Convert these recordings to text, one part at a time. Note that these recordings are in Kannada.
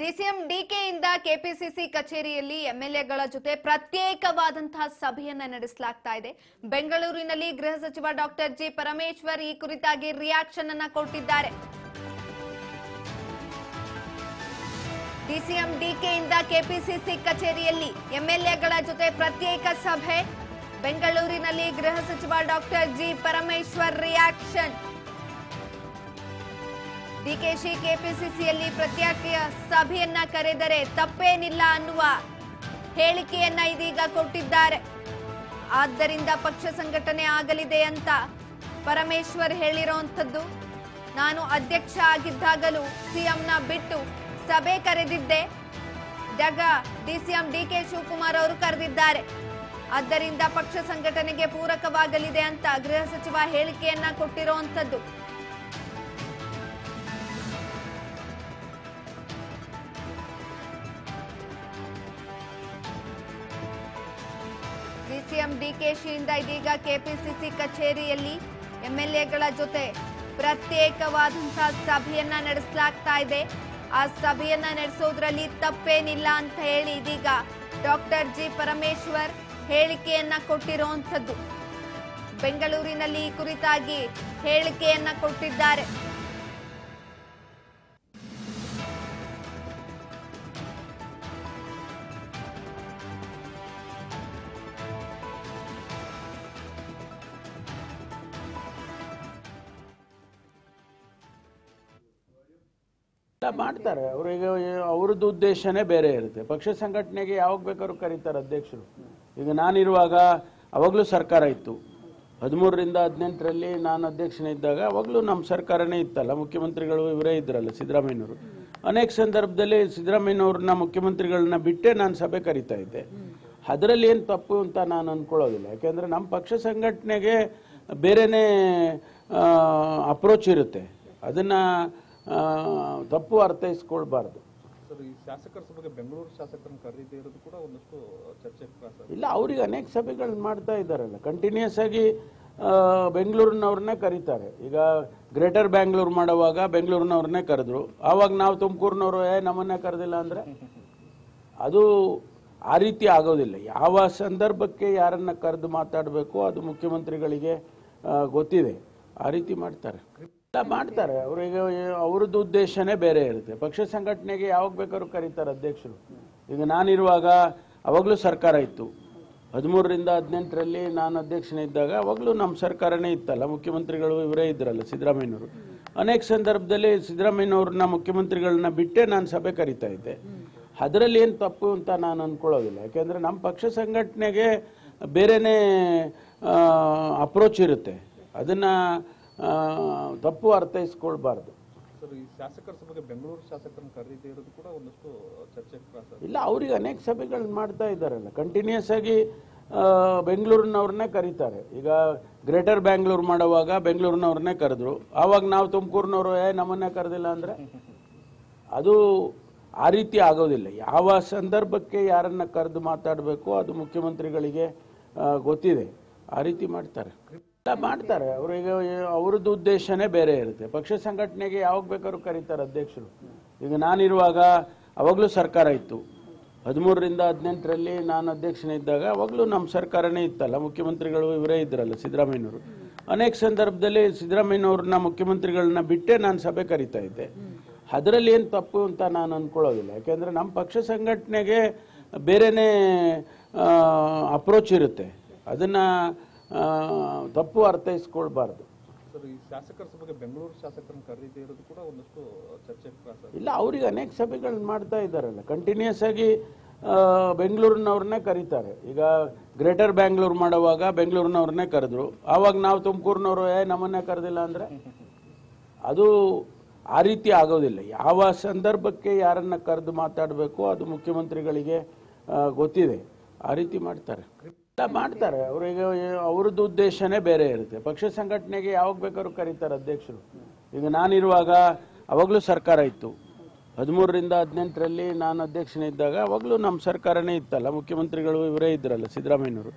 ಡಿಸಿಎಂ ಡಿಕೆಯಿಂದ ಕೆಪಿಸಿಸಿ ಕಚೇರಿಯಲ್ಲಿ ಎಂಎಲ್ಎಗಳ ಜೊತೆ ಪ್ರತ್ಯೇಕವಾದಂತಹ ಸಭೆಯನ್ನ ನಡೆಸಲಾಗ್ತಾ ಇದೆ. ಬೆಂಗಳೂರಿನಲ್ಲಿ ಗೃಹ ಸಚಿವ ಡಾಕ್ಟರ್ ಜಿ ಪರಮೇಶ್ವರ್ ಈ ಕುರಿತಾಗಿ ರಿಯಾಕ್ಷನ್ ಅನ್ನ ಕೊಟ್ಟಿದ್ದಾರೆ. ಡಿಸಿಎಂ ಡಿಕೆಯಿಂದ ಕೆಪಿಸಿಸಿ ಕಚೇರಿಯಲ್ಲಿ ಎಂಎಲ್ಎಗಳ ಜೊತೆ ಪ್ರತ್ಯೇಕ ಸಭೆ. ಬೆಂಗಳೂರಿನಲ್ಲಿ ಗೃಹ ಸಚಿವ doctor G Parameshwar reaction. DKShi ಕೆಪಿಸಿಸಿಯಲ್ಲಿ ಪ್ರತ್ಯೇಕ ಸಭೆಯನ್ನ ಕರೆದರೆ ತಪ್ಪೇನಿಲ್ಲ ಅನ್ನುವ ಹೇಳಿಕೆಯನ್ನ ಇದೀಗ ಕೊಟ್ಟಿದ್ದಾರೆ. ಆದ್ದರಿಂದ ಪಕ್ಷ ಸಂಘಟನೆ ಆಗಲಿದೆ ಅಂತ ಪರಮೇಶ್ವರ್ ಹೇಳಿರುವಂತದ್ದು. ನಾನು ಅಧ್ಯಕ್ಷ ಆಗಿದ್ದಾಗಲೂ ಸಿಎಂನ ಬಿಟ್ಟು ಸಭೆ ಕರೆದಿದ್ದೆ. ಡಿಸಿಎಂ ಡಿಕೆ ಶಿವಕುಮಾರ್ ಅವರು ಕರೆದಿದ್ದಾರೆ. ಆದ್ದರಿಂದ ಪಕ್ಷ ಸಂಘಟನೆಗೆ ಪೂರಕವಾಗಲಿದೆ ಅಂತ ಗೃಹ ಸಚಿವ ಹೇಳಿಕೆಯನ್ನ ಕೊಟ್ಟಿರುವಂತದ್ದು. ಡಿಸಿಎಂ ಡಿಕೆಶಿಯಿಂದ ಇದೀಗ ಕೆಪಿಸಿಸಿ ಕಚೇರಿಯಲ್ಲಿ ಎಂಎಲ್ಎಗಳ ಜೊತೆ ಪ್ರತ್ಯೇಕವಾದಂತಹ ಸಭೆಯನ್ನ ನಡೆಸಲಾಗ್ತಾ ಇದೆ. ಆ ಸಭೆಯನ್ನ ನಡೆಸೋದ್ರಲ್ಲಿ ತಪ್ಪೇನಿಲ್ಲ ಅಂತ ಹೇಳಿ ಇದೀಗ ಡಾಕ್ಟರ್ ಜಿ ಪರಮೇಶ್ವರ್ ಹೇಳಿಕೆಯನ್ನ ಕೊಟ್ಟಿರುವಂತದ್ದು. ಬೆಂಗಳೂರಿನಲ್ಲಿ ಈ ಕುರಿತಾಗಿ ಹೇಳಿಕೆಯನ್ನ ಕೊಟ್ಟಿದ್ದಾರೆ. ಮಾಡ್ತಾರೆ ಅವರಿಗೆ ಅವ್ರದ್ದು ಉದ್ದೇಶನೇ ಬೇರೆ ಇರುತ್ತೆ. ಪಕ್ಷ ಸಂಘಟನೆಗೆ ಯಾವಾಗ ಬೇಕಾದ್ರೂ ಕರೀತಾರೆ ಅಧ್ಯಕ್ಷರು. ಈಗ ನಾನಿರುವಾಗ ಅವಾಗಲೂ ಸರ್ಕಾರ ಇತ್ತು. 13ರಿಂದ 18ರಲ್ಲಿ ನಾನು ಅಧ್ಯಕ್ಷನೇ ಇದ್ದಾಗ ಅವಾಗಲೂ ನಮ್ಮ ಸರ್ಕಾರನೇ ಇತ್ತಲ್ಲ, ಮುಖ್ಯಮಂತ್ರಿಗಳು ಇವರೇ ಇದ್ರಲ್ಲ ಸಿದ್ದರಾಮಯ್ಯನವರು. ಅನೇಕ ಸಂದರ್ಭದಲ್ಲಿ ಸಿದ್ದರಾಮಯ್ಯನವ್ರನ್ನ ಮುಖ್ಯಮಂತ್ರಿಗಳನ್ನ ಬಿಟ್ಟೇ ನಾನು ಸಭೆ ಕರೀತಾ ಇದ್ದೆ. ಅದರಲ್ಲಿ ಏನು ತಪ್ಪು ಅಂತ ನಾನು ಅಂದ್ಕೊಳ್ಳೋದಿಲ್ಲ. ಯಾಕೆಂದರೆ ನಮ್ಮ ಪಕ್ಷ ಸಂಘಟನೆಗೆ ಬೇರೆನೇ ಅಪ್ರೋಚ್ ಇರುತ್ತೆ. ಅದನ್ನು ತಪ್ಪು ಅರ್ಥೈಸ್ಕೊಳ್ಬಾರ್ದು. ಶಾಸಕರ ಸಭೆಗೆ ಬೆಂಗಳೂರು ಶಾಸಕರನ್ನು ಕರೆದಿದ್ದೇ ಇರೋದು ಕೂಡ ಒಂದಷ್ಟು ಚರ್ಚೆ ಇಲ್ಲ. ಅವ್ರಿಗೆ ಅನೇಕ ಸಭೆಗಳನ್ನ ಮಾಡ್ತಾ ಇದ್ದಾರಲ್ಲ, ಕಂಟಿನ್ಯೂಸ್ ಆಗಿ ಬೆಂಗಳೂರಿನವ್ರನ್ನೇ ಕರೀತಾರೆ. ಈಗ ಗ್ರೇಟರ್ ಬ್ಯಾಂಗ್ಳೂರ್ ಮಾಡುವಾಗ ಬೆಂಗಳೂರಿನವ್ರನ್ನೇ ಕರೆದ್ರು. ಆವಾಗ ನಾವು ತುಮಕೂರಿನವರು ನಮ್ಮನ್ನೇ ಕರೆದಿಲ್ಲ ಅಂದರೆ ಅದು ಆ ರೀತಿ ಆಗೋದಿಲ್ಲ. ಯಾವ ಸಂದರ್ಭಕ್ಕೆ ಯಾರನ್ನ ಕರೆದು ಮಾತಾಡಬೇಕು ಅದು ಮುಖ್ಯಮಂತ್ರಿಗಳಿಗೆ ಗೊತ್ತಿದೆ. ಆ ರೀತಿ ಮಾಡ್ತಾರೆ. ಮಾಡ್ತಾರೆ ಅವರಿಗೆ ಅವ್ರದ್ದು ಉದ್ದೇಶನೇ ಬೇರೆ ಇರುತ್ತೆ. ಪಕ್ಷ ಸಂಘಟನೆಗೆ ಯಾವಾಗ ಬೇಕಾದ್ರೂ ಕರೀತಾರೆ ಅಧ್ಯಕ್ಷರು. ಈಗ ನಾನಿರುವಾಗ ಅವಾಗಲೂ ಸರ್ಕಾರ ಇತ್ತು. 13ರಿಂದ 18ರಲ್ಲಿ ನಾನು ಅಧ್ಯಕ್ಷನೇ ಇದ್ದಾಗ ಅವಾಗಲೂ ನಮ್ಮ ಸರ್ಕಾರನೇ ಇತ್ತಲ್ಲ, ಮುಖ್ಯಮಂತ್ರಿಗಳು ಇವರೇ ಇದ್ರಲ್ಲ ಸಿದ್ದರಾಮಯ್ಯನವರು. ಅನೇಕ ಸಂದರ್ಭದಲ್ಲಿ ಸಿದ್ದರಾಮಯ್ಯನವ್ರನ್ನ ಮುಖ್ಯಮಂತ್ರಿಗಳನ್ನ ಬಿಟ್ಟೇ ನಾನು ಸಭೆ ಕರೀತಾ ಇದ್ದೆ. ಅದರಲ್ಲಿ ಏನು ತಪ್ಪು ಅಂತ ನಾನು ಅಂದ್ಕೊಳ್ಳೋದಿಲ್ಲ. ಯಾಕೆಂದರೆ ನಮ್ಮ ಪಕ್ಷ ಸಂಘಟನೆಗೆ ಬೇರೆನೇ ಅಪ್ರೋಚ್ ಇರುತ್ತೆ. ಅದನ್ನು ತಪ್ಪು ಅರ್ಥೈಸ್ಕೊಳ್ಬಾರ್ದು. ಶಾಸಕರ ಸಭೆಗೆ ಬೆಂಗಳೂರು ಶಾಸಕರನ್ನು ಕರೆದಿದ್ದೇ ಇರೋದು ಕೂಡ ಒಂದಷ್ಟು ಚರ್ಚೆ ಇಲ್ಲ. ಅವ್ರಿಗೆ ಅನೇಕ ಸಭೆಗಳನ್ನ ಮಾಡ್ತಾ ಇದ್ದಾರಲ್ಲ, ಕಂಟಿನ್ಯೂಸ್ ಆಗಿ ಬೆಂಗಳೂರಿನವ್ರನ್ನೇ ಕರೀತಾರೆ. ಈಗ ಗ್ರೇಟರ್ ಬ್ಯಾಂಗ್ಳೂರ್ ಮಾಡುವಾಗ ಬೆಂಗಳೂರಿನವ್ರನ್ನೇ ಕರೆದ್ರು. ಆವಾಗ ನಾವು ತುಮಕೂರಿನವರು ನಮ್ಮನ್ನೇ ಕರೆದಿಲ್ಲ ಅಂದರೆ ಅದು ಆ ರೀತಿ ಆಗೋದಿಲ್ಲ. ಯಾವ ಸಂದರ್ಭಕ್ಕೆ ಯಾರನ್ನ ಕರೆದು ಮಾತಾಡಬೇಕು ಅದು ಮುಖ್ಯಮಂತ್ರಿಗಳಿಗೆ ಗೊತ್ತಿದೆ. ಆ ರೀತಿ ಮಾಡ್ತಾರೆ. ಮಾಡ್ತಾರೆ ಅವರಿಗೆ ಅವ್ರದ್ದು ಉದ್ದೇಶನೇ ಬೇರೆ ಇರುತ್ತೆ. ಪಕ್ಷ ಸಂಘಟನೆಗೆ ಯಾವಾಗ ಬೇಕಾದ್ರೂ ಕರೀತಾರೆ ಅಧ್ಯಕ್ಷರು. ಈಗ ನಾನಿರುವಾಗ ಅವಾಗಲೂ ಸರ್ಕಾರ ಇತ್ತು. 13ರಿಂದ 18ರಲ್ಲಿ ನಾನು ಅಧ್ಯಕ್ಷನೇ ಇದ್ದಾಗ ಅವಾಗಲೂ ನಮ್ಮ ಸರ್ಕಾರನೇ ಇತ್ತಲ್ಲ, ಮುಖ್ಯಮಂತ್ರಿಗಳು ಇವರೇ ಇದ್ರಲ್ಲ ಸಿದ್ದರಾಮಯ್ಯನವರು. ಅನೇಕ ಸಂದರ್ಭದಲ್ಲಿ ಸಿದ್ದರಾಮಯ್ಯನವ್ರನ್ನ ಮುಖ್ಯಮಂತ್ರಿಗಳನ್ನ ಬಿಟ್ಟೇ ನಾನು ಸಭೆ ಕರೀತಾ ಇದ್ದೆ. ಅದರಲ್ಲಿ ಏನು ತಪ್ಪು ಅಂತ ನಾನು ಅಂದ್ಕೊಳ್ಳೋದಿಲ್ಲ. ಯಾಕೆಂದರೆ ನಮ್ಮ ಪಕ್ಷ ಸಂಘಟನೆಗೆ ಬೇರೆನೇ ಅಪ್ರೋಚ್ ಇರುತ್ತೆ. ಅದನ್ನು ತಪ್ಪು ಅರ್ಥೈಸ್ಕೊಳ್ಬಾರ್ದು. ಶಾಸಕರ ಸಭೆಗೆ ಬೆಂಗಳೂರು ಶಾಸಕರನ್ನು ಕರೆದಿದ್ದೇ ಇರೋದು ಕೂಡ ಒಂದಷ್ಟು ಚರ್ಚೆ ಇಲ್ಲ. ಅವ್ರಿಗೆ ಅನೇಕ ಸಭೆಗಳನ್ನ ಮಾಡ್ತಾ ಇದ್ದಾರಲ್ಲ, ಕಂಟಿನ್ಯೂಸ್ ಆಗಿ ಬೆಂಗಳೂರಿನವ್ರನ್ನೇ ಕರೀತಾರೆ. ಈಗ ಗ್ರೇಟರ್ ಬ್ಯಾಂಗ್ಳೂರ್ ಮಾಡುವಾಗ ಬೆಂಗಳೂರಿನವ್ರನ್ನೇ ಕರೆದ್ರು. ಆವಾಗ ನಾವು ತುಮಕೂರಿನವರು ನಮ್ಮನ್ನೇ ಕರೆದಿಲ್ಲ ಅಂದರೆ ಅದು ಆ ರೀತಿ ಆಗೋದಿಲ್ಲ. ಯಾವ ಸಂದರ್ಭಕ್ಕೆ ಯಾರನ್ನ ಕರೆದು ಮಾತಾಡಬೇಕು ಅದು ಮುಖ್ಯಮಂತ್ರಿಗಳಿಗೆ ಗೊತ್ತಿದೆ. ಆ ರೀತಿ ಮಾಡ್ತಾರೆ. ಮಾಡ್ತಾರೆ ಅವರಿಗೆ ಅವ್ರದ್ದು ಉದ್ದೇಶನೇ ಬೇರೆ ಇರುತ್ತೆ. ಪಕ್ಷ ಸಂಘಟನೆಗೆ ಯಾವಾಗ ಬೇಕಾದ್ರೂ ಕರೀತಾರೆ ಅಧ್ಯಕ್ಷರು. ಈಗ ನಾನಿರುವಾಗ ಅವಾಗಲೂ ಸರ್ಕಾರ ಇತ್ತು. 13ರಿಂದ 18ರಲ್ಲಿ ನಾನು ಅಧ್ಯಕ್ಷನೇ ಇದ್ದಾಗ ಅವಾಗಲೂ ನಮ್ಮ ಸರ್ಕಾರನೇ ಇತ್ತಲ್ಲ, ಮುಖ್ಯಮಂತ್ರಿಗಳು ಇವರೇ ಇದ್ರಲ್ಲ ಸಿದ್ದರಾಮಯ್ಯನವರು.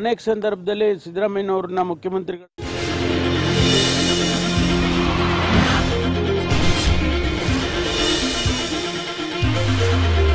ಅನೇಕ ಸಂದರ್ಭದಲ್ಲಿ ಸಿದ್ದರಾಮಯ್ಯನವ್ರನ್ನ ಮುಖ್ಯಮಂತ್ರಿಗಳು ಇದೆ